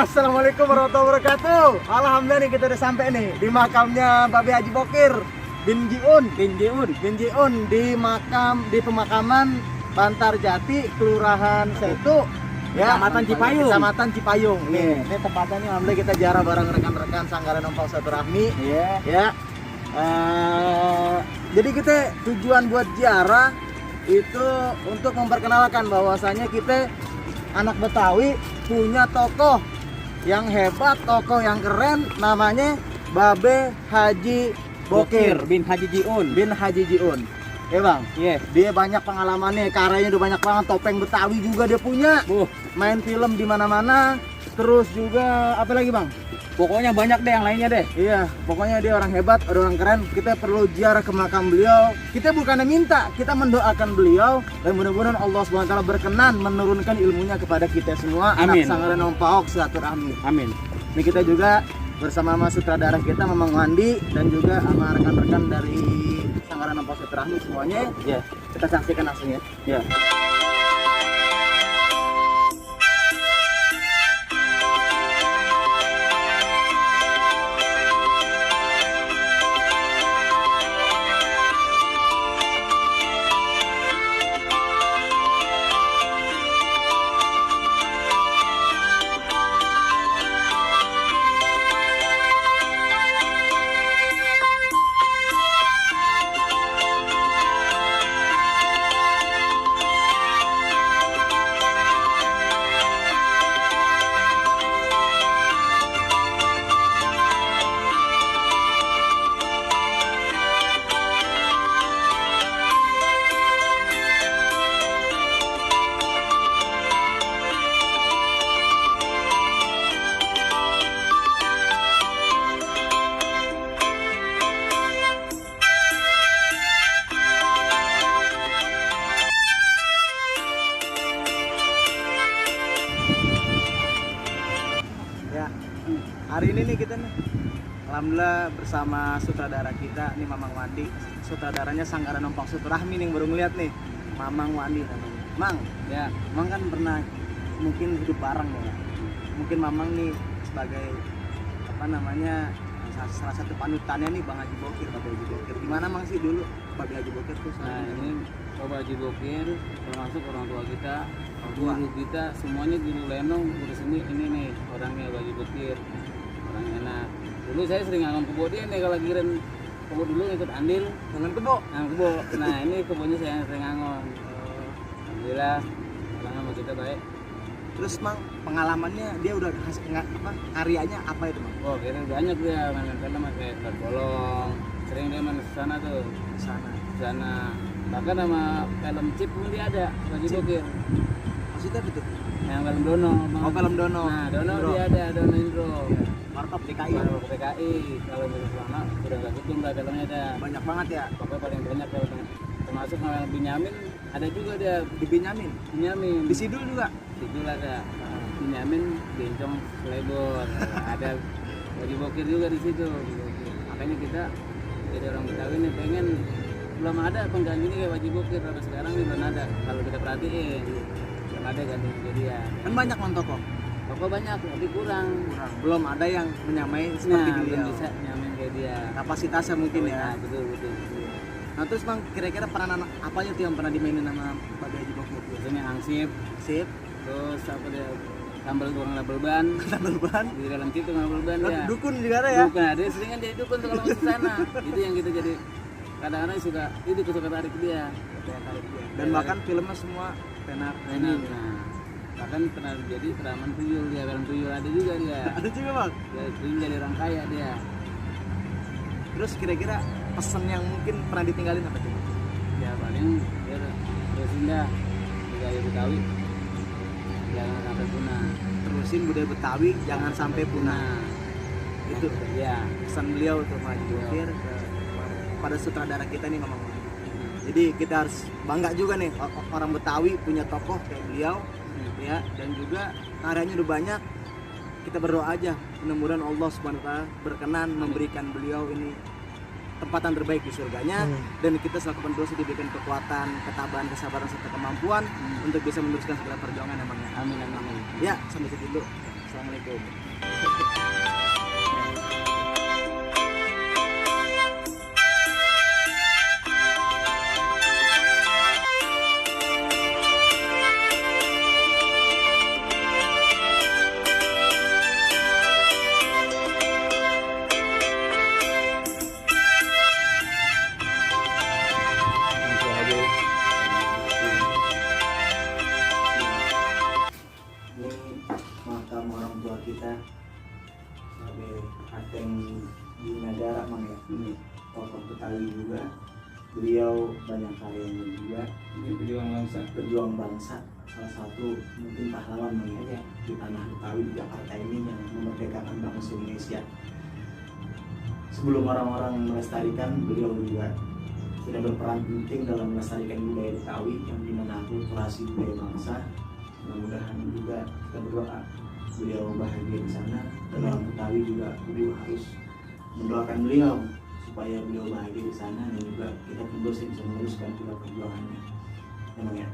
Assalamualaikum warahmatullahi wabarakatuh. Alhamdulillah nih kita udah sampai nih di makamnya Babe Haji Bokir bin Jiun di pemakaman Bantar Jati, Kelurahan Setu, ya, Kecamatan Cipayung. Nih, ini tempatnya nih alhamdulillah kita ziarah bareng rekan-rekan Sanggara Nompang Silaturahmi. Iya. Ya. Jadi kita tujuan buat ziarah itu untuk memperkenalkan bahwasanya kita anak Betawi punya tokoh yang hebat, tokoh yang keren, namanya Babe Haji Bokir bin Haji Jiun. Ya bang, Iya. dia banyak pengalamannya, karyanya udah banyak banget, topeng Betawi juga dia punya, main film di mana-mana, terus juga apa lagi bang? Pokoknya banyak deh yang lainnya deh. Iya, pokoknya dia orang hebat, orang keren. Kita perlu ziarah ke makam beliau. Kita bukannya minta, kita mendoakan beliau dan mudah-mudahan Allah SWT berkenan menurunkan ilmunya kepada kita semua. Amin. Anak Sanggara Nompang Silaturahmi. Amin. Ini kita juga bersama sama sutradara kita Mamang Wandi dan juga sama rekan-rekan dari Sanggara Nompang Silaturahmi semuanya. Iya. Kita saksikan langsung ya. Iya. Ya, hari ini nih kita nih alhamdulillah bersama sutradara kita nih Mamang Wandi. Sutradaranya Sanggara Nompang Silaturahmi nih yang baru ngeliat nih, Mamang Wandi namanya. Mang, Ya. Mang kan pernah mungkin hidup bareng ya. Mungkin Mamang nih sebagai apa namanya salah satu panutannya nih Bang Haji Bokir, Babe Haji Bokir. Gimana Mang sih dulu Babe Haji Bokir tuh? Nah, ini Bapak Haji Bokir termasuk orang tua kita, tua. guru kita, semuanya guru lenong, guru seni. Ini nih orangnya Bapak Haji Bokir. Orang enak. Dulu saya sering ngangon kebo dia nih kalau giren kebo dulu ikut andil. Dengan kebo. Kebo. Nah, ini kebonya saya yang sering ngangon. Alhamdulillah, orang sama kita baik. Terus Mang, pengalamannya dia udah kasih apa? Karyanya apa itu Mang? Oh, kira banyak dia main film kayak terbolong. Sering dia main ke sana tuh. Di sana. Di sana. Bahkan sama film Chip pun dia ada, Haji Chip? Bokir. Maksudnya apa tuh? Yang film Dono. Oh, film Dono. Nah, Dono Indro. dia ada, Dono Indro. Warkop DKI. Baru ke PKI. Kalau film lama udah nggak hitung lah filmnya ada. Banyak banget ya. Pokoknya paling banyak kalau termasuk sama yang Binyamin ada juga dia. Di Benyamin. Binyamin. Di Sidul juga. Sidul ada. Binyamin Bencong Lebor. Ada Haji Bokir juga di situ. Makanya kita jadi orang Betawi nih pengen belum ada penggantinya kayak Haji Bokir sampai sekarang nih belum ada. Kalau kita perhatiin belum ada ganti dia. Kan banyak Mang tokoh. Toko banyak tapi kurang. Belum ada yang menyamai seperti Nah, belum beliau. bisa nyamin kayak dia. Kapasitasnya mungkin ya. Nah, betul. Nah terus Mang, kira-kira peranan apa aja tuh yang pernah dimainin sama Babe Haji Bokir? Biasanya angsip, Sip. terus apa dia sambal goreng label ban. Label ban. Di dalam situ label ban ya. Dukun juga ada ya. Bukan, ada sering kan jadi dukun tuh kalau masuk sana. Itu yang kita jadi kadang-kadang suka itu suka tarik dia. Dan bahkan filmnya semua tenar. Enak. Nah, bahkan pernah jadi Raman Tuyul dia, film Tuyul ada juga dia. Ada juga Bang. Dia Tuyul jadi orang kaya dia. Terus kira-kira pesan yang mungkin pernah ditinggalin apa tuh? Ya paling dia terus indah budaya Betawi jangan sampai punah. Terusin budaya Betawi jangan sampai punah. Nah, Itu ya. pesan beliau tuh Pak Haji Bokir pada sutradara kita nih Mamang. Jadi kita harus bangga juga nih orang Betawi punya tokoh kayak beliau ya, dan juga karyanya udah banyak. Kita berdoa aja mudah-mudahan Allah Subhanahu wa taala berkenan memberikan beliau ini tempatan terbaik di surganya, dan kita selaku penerus diberikan kekuatan, ketabahan, kesabaran serta kemampuan untuk bisa meneruskan segala perjuangan namanya. Amin. Ya, sampai situ dulu. Assalamualaikum. Ini makam orang tua kita sebagai Ateng di negara Mang ya. Ini tokoh Betawi juga. Beliau banyak karyanya juga. Ini Berjuang bangsa. Salah satu mungkin pahlawan Mang ya di tanah Betawi di Jakarta ini yang memerdekakan bangsa Indonesia. Sebelum orang-orang melestarikan, beliau juga sudah berperan penting dalam melestarikan budaya Betawi yang dimana akulturasi budaya bangsa. Mudah-mudahan juga kita berdoa beliau bahagia di sana, dan orang Betawi juga beliau harus mendoakan beliau supaya beliau bahagia di sana, dan juga kita terus bisa meneruskan juga perjuangannya. Memang ya.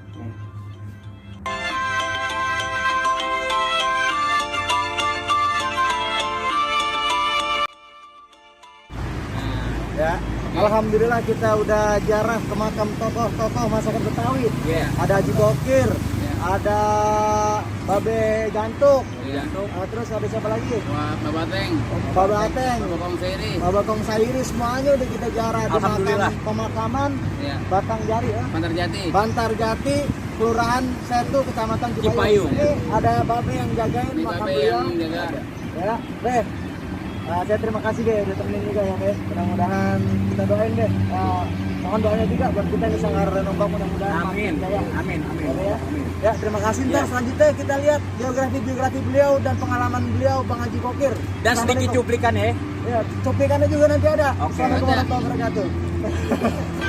Ya, alhamdulillah kita udah jarah ke makam tokoh-tokoh masyarakat Betawi. Iya. Ada Haji Bokir, ada Babe Jantuk, terus ada siapa lagi? Bapak Teng, Babe Ateng, Bapak Kong Seri. Babe Kong Sairi, semuanya udah kita jarah di makam pemakaman Ya. Batang Jari ya. Bantar Jati. Bantar Jati, Kelurahan Setu, Kecamatan Cipayung. Ini ada Babe yang jagain Ini makam Babe beliau. yang jaga. Ya, deh. Saya terima kasih deh udah temenin juga ya deh. Mudah-mudahan kita doain deh. Mohon doanya juga buat kita di Sanggar Renombang, mudah-mudahan Amin. makin jaya. Amin. Amin. Ya, ya, terima kasih. Ntar selanjutnya kita lihat biografi beliau dan pengalaman beliau Bang Haji Bokir. Dan sedikit cuplikan ya. Ya, cuplikannya juga nanti ada. Oke. Assalamualaikum warahmatullahi wabarakatuh.